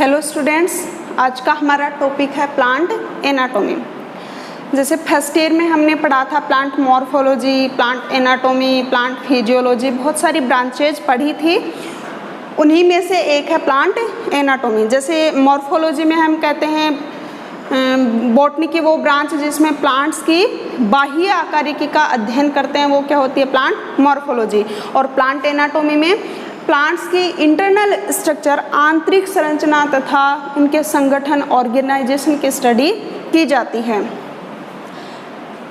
Hello students, आज का हमारा टॉपिक है प्लांट एनाटॉमी। जैसे फर्स्ट ईयर में हमने पढ़ा था plant morphology, plant anatomy, plant physiology, बहुत सारी ब्रांचेज पढ़ी थी। उन्हीं में से एक है प्लांट एनाटॉमी। जैसे मॉर्फोलॉजी में हम कहते हैं बॉटनी की वो ब्रांच जिसमें प्लांट्स की बाह्य आकारिकी का अध्ययन करते हैं, वो क्या होती है? Plant morphology. और प्लांट एनाटॉमी में प्लांट्स की इंटरनल स्ट्रक्चर, आंतरिक संरचना तथा उनके संगठन, ऑर्गेनाइजेशन की स्टडी की जाती है।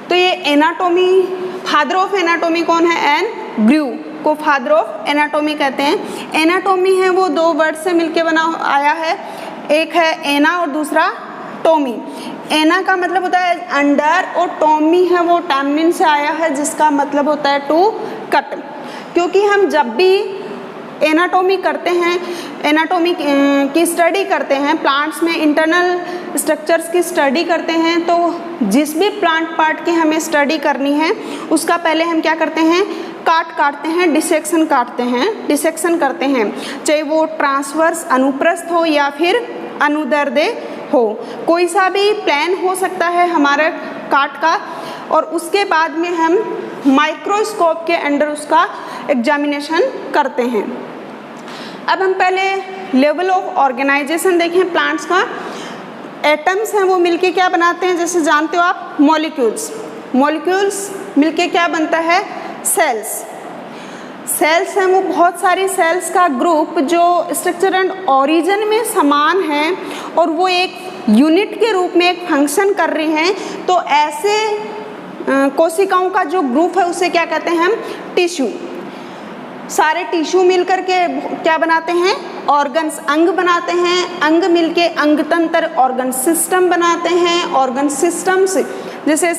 तो ये एनाटॉमी, फादर ऑफ एनाटॉमी कौन है? एन ब्र्यू को फादर ऑफ एनाटॉमी कहते हैं। एनाटॉमी है वो दो वर्ड से मिलके बना आया है, एक है एना और दूसरा टॉमी। एना का मतलब होता है अंडर और टॉमी है वो टैमनिन से आया है जिसका मतलब होता है टू कट। क्योंकि हम जब भी एनाटॉमी करते हैं, एनाटॉमी की स्टडी करते हैं, प्लांट्स में इंटरनल स्ट्रक्चर्स की स्टडी करते हैं, तो जिस भी प्लांट पार्ट की हमें स्टडी करनी है उसका पहले हम क्या करते हैं? काटते हैं, डिसेक्शन डिसेक्शन करते हैं, चाहे वो ट्रांसवर्स अनुप्रस्थ हो या फिर अनुदैर्ध्य हो। कोई सा भी प्लान हो सकता है हमारे काट का, और उसके बाद में हम माइक्रोस्कोप के अंडर उसका एग्जामिनेशन करते हैं। अब हम पहले लेवल ऑफ ऑर्गेनाइजेशन देखें प्लांट्स का। एटम्स हैं वो मिलके क्या बनाते हैं? जैसे जानते हो आप मॉलिक्यूल्स मिलके क्या बनता है? सेल्स हैं वो बहुत सारी सेल्स का ग्रुप जो स्ट्रक्चर एंड ओरिजिन में समान है और वो एक यूनिट के रूप में एक फंक्शन कर रही हैं। तो ऐसे कोशिकाओं का जो ग्रुप है उसे क्या कहते हैं हम? टिश्यू। सारे टिश्यू मिलकर के क्या बनाते हैं? ऑर्गन्स, अंग बनाते हैं। अंग मिलके अंगतंत्र ऑर्गन सिस्टम बनाते हैं। ऑर्गन सिस्टम्स जैसे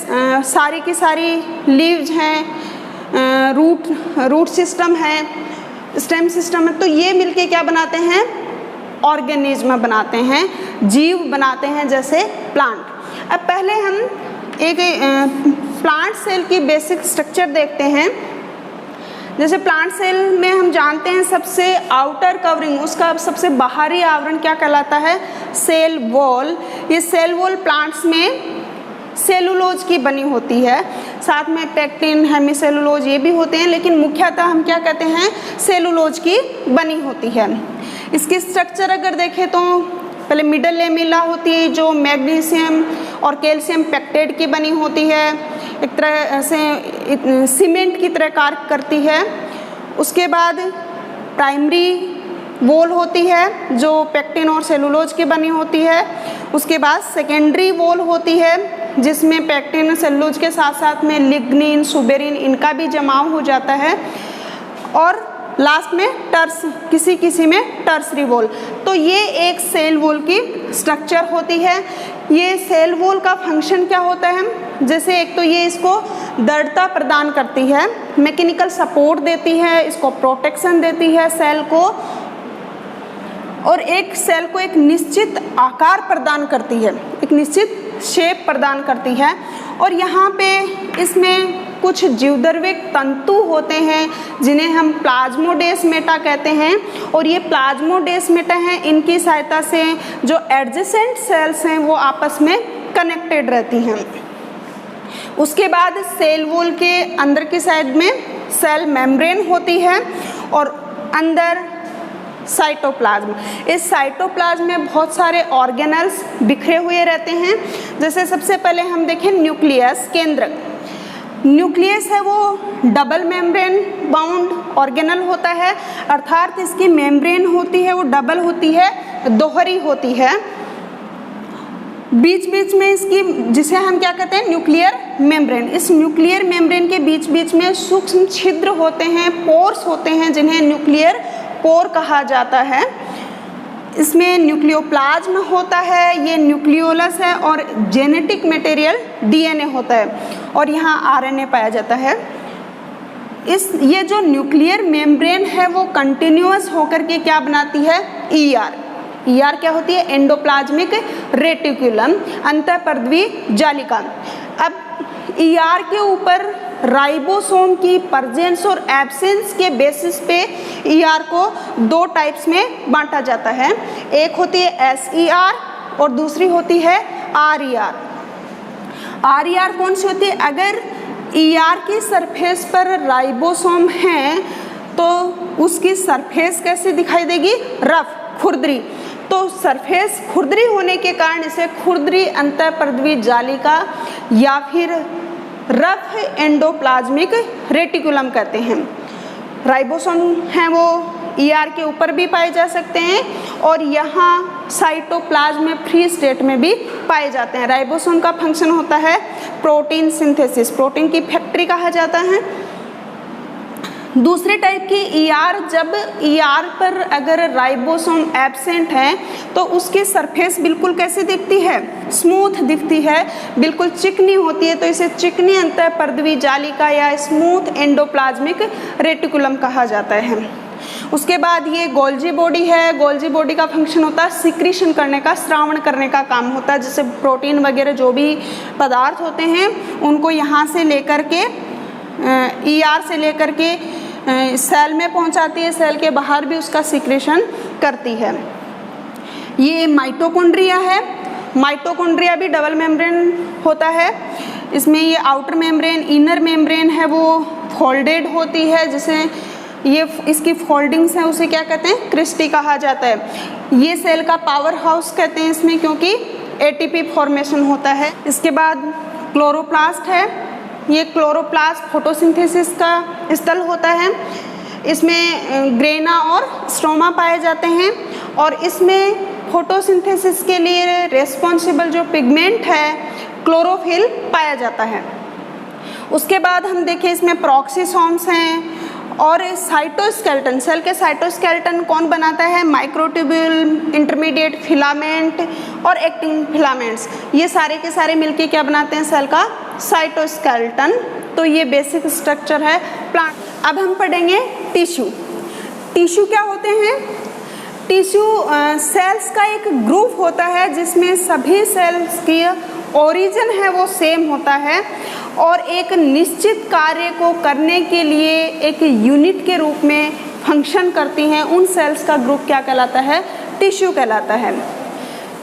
सारी की सारी लीव्स हैं, रूट सिस्टम है, स्टेम सिस्टम है, तो ये मिलके क्या बनाते हैं? ऑर्गेनिज्म बनाते हैं, जीव बनाते हैं, जैसे प्लांट। अब पहले हम एक प्लांट सेल की बेसिक स्ट्रक्चर देखते हैं। जैसे प्लांट सेल में हम जानते हैं सबसे आउटर कवरिंग, उसका सबसे बाहरी आवरण क्या कहलाता है? Cell wall. ये सेल वॉल प्लांट्स में सेलुलोज की बनी होती है, साथ में पेक्टिन, हेमीसेलुलोज ये भी होते हैं, लेकिन मुख्यतः हम क्या कहते हैं? सेलुलोज की बनी होती है। इसकी स्ट्रक्चर अगर देखें तो पहले मिडल लेमिला होती है जो मैग्नीशियम और कैल्शियम पेक्टेट की बनी होती है, एक तरह से सीमेंट की तरह कार्य करती है। उसके बाद प्राइमरी वॉल होती है जो पेक्टिन और सेलुलोज की बनी होती है। उसके बाद सेकेंडरी वॉल होती है जिसमें पेक्टिन और सेलुलोज के साथ साथ में लिग्निन, सुबेरिन इनका भी जमाव हो जाता है। और लास्ट में किसी में टर्सरी वॉल। तो ये एक सेल वॉल की स्ट्रक्चर होती है। ये सेल वॉल का फंक्शन क्या होता है? जैसे एक तो ये इसको दृढ़ता प्रदान करती है, मैकेनिकल सपोर्ट देती है, इसको प्रोटेक्शन देती है सेल को, और एक सेल को एक निश्चित आकार प्रदान करती है, एक निश्चित शेप प्रदान करती है। और यहाँ पे इसमें कुछ जीवद्रविक तंतु होते हैं जिन्हें हम प्लाज्मोडेस्माटा कहते हैं, और ये प्लाज्मोडेस्माटा हैं, इनकी सहायता से जो एडजेसेंट सेल्स हैं वो आपस में कनेक्टेड रहती हैं। उसके बाद सेल वॉल के अंदर की साइड में सेल मेम्ब्रेन होती है और अंदर साइटोप्लाज्म। इस साइटोप्लाज्म में बहुत सारे ऑर्गेनल्स बिखरे हुए रहते हैं। जैसे सबसे पहले हम देखें न्यूक्लियस, केंद्रक। न्यूक्लियस है वो डबल मेम्ब्रेन बाउंड ऑर्गेनल होता है, अर्थात इसकी मेम्ब्रेन होती है वो डबल होती है, दोहरी होती है। बीच बीच में इसकी, जिसे हम क्या कहते हैं? Nuclear membrane. इस न्यूक्लियर मेम्ब्रेन के बीच बीच में सूक्ष्म छिद्र होते हैं, पोर्स होते हैं, जिन्हें न्यूक्लियर पोर कहा जाता है। इसमें न्यूक्लियोप्लाज्म होता है, ये न्यूक्लियोलस है, और जेनेटिक मटेरियल डीएनए होता है, और यहाँ आरएनए पाया जाता है। ये जो न्यूक्लियर मेम्ब्रेन है वो कंटिन्यूअस होकर के क्या बनाती है? ईआर क्या होती है? एंडोप्लाज्मिक रेटिकुलम, अंतःपर्दवी जालिका। अब ईआर के ऊपर राइबोसोम की प्रेजेंस और एब्सेंस के बेसिस पे ER को दो टाइप्स में बांटा जाता है। एक होती है SER और दूसरी होती है RER। RER कौन सी होती है? अगर ER की सरफेस पर राइबोसोम है तो उसकी सरफेस कैसे दिखाई देगी? रफ, खुरदरी। तो सरफेस खुरदरी होने के कारण इसे खुरदरी अंतःपर्दवी जालिका या फिर रफ एंडोप्लाज्मिक रेटिकुलम कहते हैं। राइबोसोम हैं वो ER के ऊपर भी पाए जा सकते हैं और यहाँ साइटोप्लाज्म में फ्री स्टेट में भी पाए जाते हैं। राइबोसोम का फंक्शन होता है प्रोटीन सिंथेसिस, प्रोटीन की फैक्ट्री कहा जाता है। दूसरे टाइप की ER, जब ER पर अगर राइबोसोम एब्सेंट है तो उसकी सरफेस बिल्कुल कैसे दिखती है? स्मूथ दिखती है, बिल्कुल चिकनी होती है, तो इसे चिकनी अंतःपर्दवी जालिका या स्मूथ एंडोप्लाज्मिक रेटिकुलम कहा जाता है। उसके बाद ये गोल्जी बॉडी है। गोल्जी बॉडी का फंक्शन होता है सिक्रीशन करने का, स्रावण करने का काम होता है। जैसे प्रोटीन वगैरह जो भी पदार्थ होते हैं उनको यहाँ से लेकर के ER से लेकर के सेल में पहुँचाती है, सेल के बाहर भी उसका सिक्रीशन करती है। ये माइटोकॉन्ड्रिया है। माइटोकॉन्ड्रिया भी डबल मेम्ब्रेन होता है। इसमें ये आउटर मेम्ब्रेन, इनर मेम्ब्रेन है वो फोल्डेड होती है। जैसे ये इसकी फोल्डिंग्स है उसे क्या कहते हैं? क्रिस्टी कहा जाता है। ये सेल का पावर हाउस कहते हैं इसमें, क्योंकि ATP फॉर्मेशन होता है। इसके बाद क्लोरोप्लास्ट है। ये क्लोरोप्लास्ट फोटोसिंथेसिस का स्थल होता है। इसमें ग्रेना और स्ट्रोमा पाए जाते हैं और इसमें फोटोसिंथेसिस के लिए रेस्पॉन्सिबल जो पिगमेंट है क्लोरोफिल पाया जाता है। उसके बाद हम देखें इसमें प्रॉक्सीसोम्स हैं और साइटोस्केलेटन। सेल के साइटोस्केलेटन कौन बनाता है? माइक्रोट्यूब्यूल, इंटरमीडिएट फिलामेंट और एक्टिन फिलामेंट्स, ये सारे के सारे मिलके क्या बनाते हैं? सेल का साइटोस्केलेटन। तो ये बेसिक स्ट्रक्चर है प्लांट। अब हम पढ़ेंगे टिश्यू। टिश्यू क्या होते हैं? टिश्यू सेल्स का एक ग्रुप होता है जिसमें सभी सेल्स की ओरिजिन है वो सेम होता है और एक निश्चित कार्य को करने के लिए एक यूनिट के रूप में फंक्शन करती हैं। उन सेल्स का ग्रुप क्या कहलाता है? टिश्यू कहलाता है।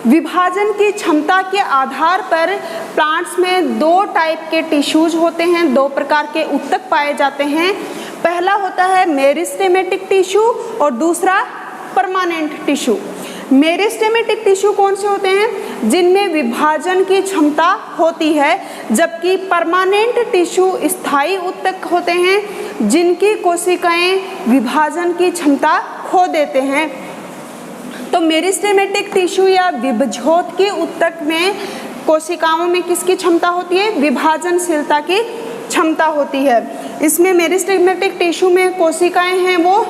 विभाजन की क्षमता के आधार पर प्लांट्स में दो टाइप के टिश्यूज होते हैं, दो प्रकार के ऊतक पाए जाते हैं। पहला होता है मेरिस्टेमेटिक टिश्यू और दूसरा परमानेंट टिश्यू। मेरिस्टेमेटिक टिश्यू कौन से होते हैं? जिनमें विभाजन की क्षमता होती है, जबकि परमानेंट टिश्यू स्थायी ऊतक होते हैं जिनकी कोशिकाएं विभाजन की क्षमता खो देते हैं। तो मेरिस्टेमेटिक टिश्यू या विभजोत ऊतक में कोशिकाओं में किसकी क्षमता होती है? विभाजनशीलता की क्षमता होती है। इसमें मेरिस्टेमेटिक टिश्यू में कोशिकाएं हैं वो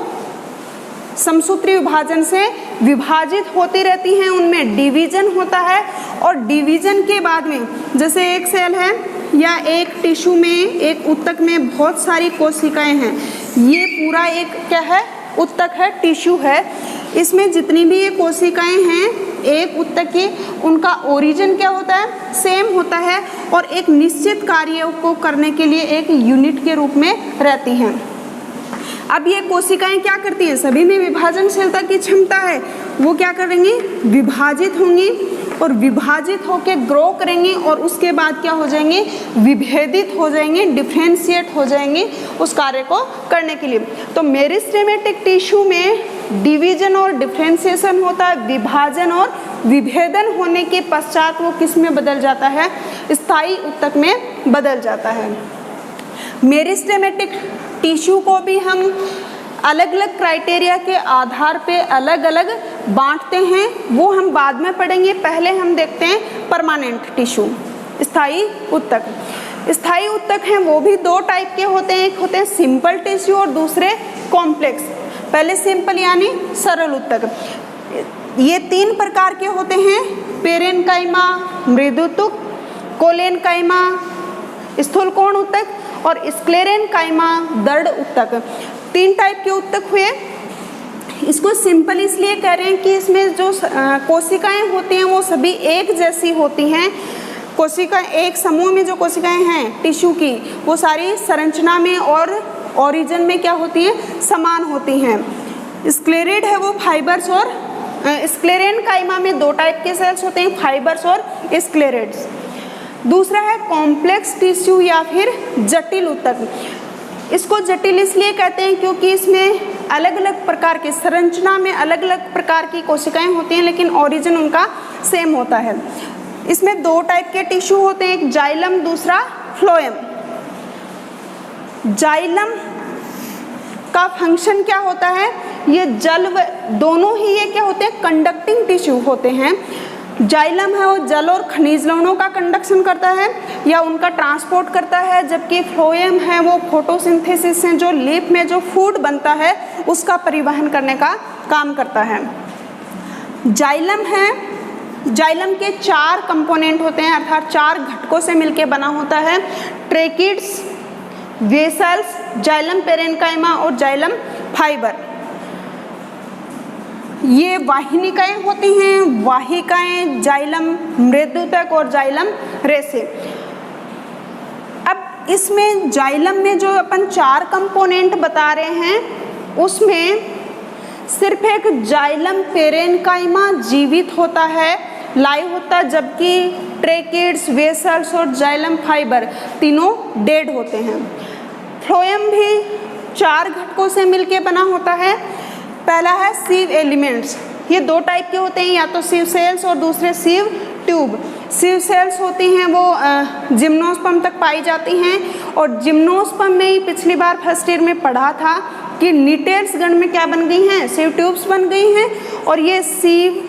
समसूत्री विभाजन से विभाजित होती रहती हैं, उनमें डिवीजन होता है और डिवीजन के बाद में जैसे एक सेल है या एक टिश्यू में, एक ऊतक में बहुत सारी कोशिकाएं हैं, ये पूरा एक क्या है? ऊतक है, टिश्यू है। इसमें जितनी भी ये कोशिकाएं हैं एक ऊतक की, उनका ओरिजिन क्या होता है? सेम होता है और एक निश्चित कार्य को करने के लिए एक यूनिट के रूप में रहती हैं। अब ये कोशिकाएं क्या करती हैं? सभी में विभाजनशीलता की क्षमता है, वो क्या करेंगी? विभाजित होंगी और विभाजित होकर ग्रो करेंगी और उसके बाद क्या हो जाएंगे? विभेदित हो जाएंगे, डिफ्रेंशिएट हो जाएंगी उस कार्य को करने के लिए। तो मेरिस्टेमेटिक टिश्यू में डिवीजन और डिफ्रेंशिएशन होता है, विभाजन और विभेदन होने के पश्चात वो किस में बदल जाता है? स्थायी ऊतक में बदल जाता है। मेरिस्टेमेटिक टिश्यू को भी हम अलग अलग क्राइटेरिया के आधार पे अलग अलग बांटते हैं, वो हम बाद में पढ़ेंगे। पहले हम देखते हैं परमानेंट टिश्यू, स्थायी ऊतक। स्थायी ऊतक हैं वो भी दो टाइप के होते हैं, एक होते हैं सिंपल टिश्यू और दूसरे कॉम्प्लेक्स। पहले सिंपल यानी सरल ऊतक, ये तीन प्रकार के होते हैं, पेरेनकाइमा मृदुतक, कोलेनकाइमा स्थूल कोण ऊतक और स्क्लेरेनकाइमा दृढ़ ऊतक। तीन टाइप के ऊतक हुए। इसको सिंपल इसलिए कह रहे हैं कि इसमें जो कोशिकाएं होती हैं वो सभी एक जैसी होती हैं, कोशिका एक समूह में जो कोशिकाएं हैं टिश्यू की, वो सारी संरचना में और ओरिजिन में क्या होती है, समान होती हैं। स्क्लेरिड है वो फाइबर्स और स्क्लेरेनकाइमा में दो टाइप के सेल्स होते हैं, फाइबर्स और स्क्लेरिड्स। दूसरा है कॉम्प्लेक्स टिश्यू या फिर जटिल ऊतक। इसको जटिल इसलिए कहते हैं क्योंकि इसमें अलग अलग प्रकार की संरचना में अलग अलग प्रकार की कोशिकाएं होती हैं, लेकिन ओरिजिन उनका सेम होता है। इसमें दो टाइप के टिश्यू होते हैं, एक जाइलम, दूसरा फ्लोएम। जाइलम का फंक्शन क्या होता है, ये जल दोनों ही ये क्या होते हैं, कंडक्टिंग टिश्यू होते हैं। जाइलम है वो जल और खनिज लवणों का कंडक्शन करता है या उनका ट्रांसपोर्ट करता है, जबकि फ्लोएम है वो फोटोसिंथेसिस से जो लीफ में जो फूड बनता है उसका परिवहन करने का काम करता है। जाइलम है, जाइलम के 4 कंपोनेंट होते हैं, अर्थात 4 घटकों से मिलकर बना होता है। ट्रेकिड्स, वेसल्स, जाइलम पेरेन्काइमा और जाइलम फाइबर। ये वाहिनिकाएं होती हैं, वाहिकाएं, जाइलम मृदुतक और जाइलम रेसे। अब इसमें जाइलम में जो अपन 4 कंपोनेंट बता रहे हैं उसमें सिर्फ एक जाइलम पेरेन्काइमा जीवित होता है, लाइव होता है, जबकि ट्रेकिड्स, वेसल्स और जाइलम फाइबर तीनों डेड होते हैं। फ्लोएम भी 4 घटकों से मिलकर बना होता है। पहला है सीव एलिमेंट्स, ये 2 टाइप के होते हैं, या तो सीव सेल्स और दूसरे सीव ट्यूब। सीव सेल्स होती हैं वो जिम्नोस्पर्म तक पाई जाती हैं, और जिम्नोस्पर्म में ही पिछली बार फर्स्ट ईयर में पढ़ा था कि नीटेल्स गण में क्या बन गई हैं, सीव ट्यूब्स बन गई हैं, और ये सीव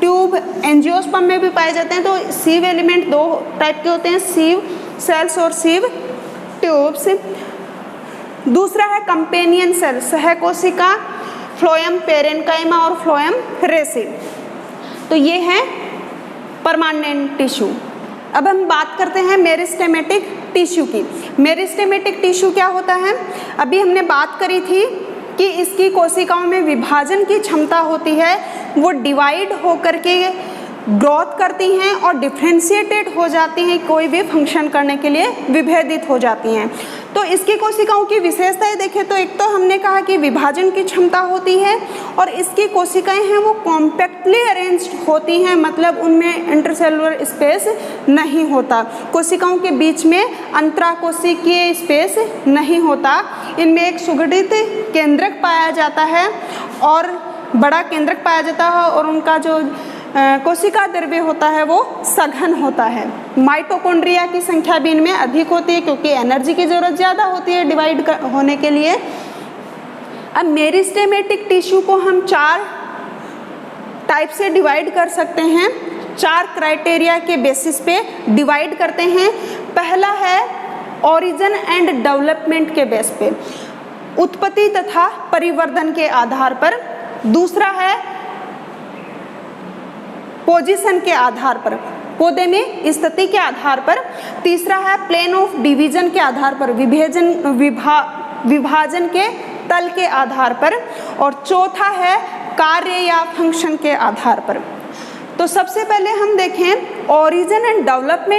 ट्यूब एंजियोस्पर्म में भी पाए जाते हैं। तो सीव एलिमेंट 2 टाइप के होते हैं, सीव सेल्स और सीव ट्यूब्स। दूसरा है कंपेनियन सेल, सहकोशिका, फ्लोएम पेरेन्काइमा और फ्लोएम रेसे। तो ये है परमानेंट टिश्यू। अब हम बात करते हैं मेरिस्टेमेटिक टिश्यू की। मेरिस्टेमेटिक टिश्यू क्या होता है, अभी हमने बात करी थी कि इसकी कोशिकाओं में विभाजन की क्षमता होती है, वो डिवाइड होकर के ग्रोथ करती हैं और डिफ्रेंशिएटेड हो जाती हैं, कोई भी फंक्शन करने के लिए विभेदित हो जाती हैं। तो इसकी कोशिकाओं की विशेषताएं देखें तो एक तो हमने कहा कि विभाजन की क्षमता होती है, और इसकी कोशिकाएं हैं वो कॉम्पैक्टली अरेंज्ड होती हैं, मतलब उनमें इंटरसेलुलर स्पेस नहीं होता, कोशिकाओं के बीच में अंतराकोशिकीय स्पेस नहीं होता। इनमें एक सुगठित केंद्रक पाया जाता है और बड़ा केंद्रक पाया जाता है, और उनका जो कोशिका द्रव्य होता है वो सघन होता है। माइटोकॉन्ड्रिया की संख्या भी इनमें अधिक होती है क्योंकि एनर्जी की जरूरत ज़्यादा होती है डिवाइड होने के लिए। अब मेरिस्टेमेटिक टिश्यू को हम 4 टाइप से डिवाइड कर सकते हैं, 4 क्राइटेरिया के बेसिस पे डिवाइड करते हैं। पहला है ओरिजिन एंड डेवलपमेंट के बेस पे, उत्पत्ति तथा परिवर्धन के आधार पर। दूसरा है पोजीशन के आधार पर, पौधे में स्थिति के आधार पर। तीसरा है प्लेन ऑफ डिवीजन के आधार पर, विभाजन के तल के आधार पर। और चौथा है कार्य या फंक्शन के आधार पर। तो सबसे पहले हम देखें ओरिजिन एंड डेवलपमेंट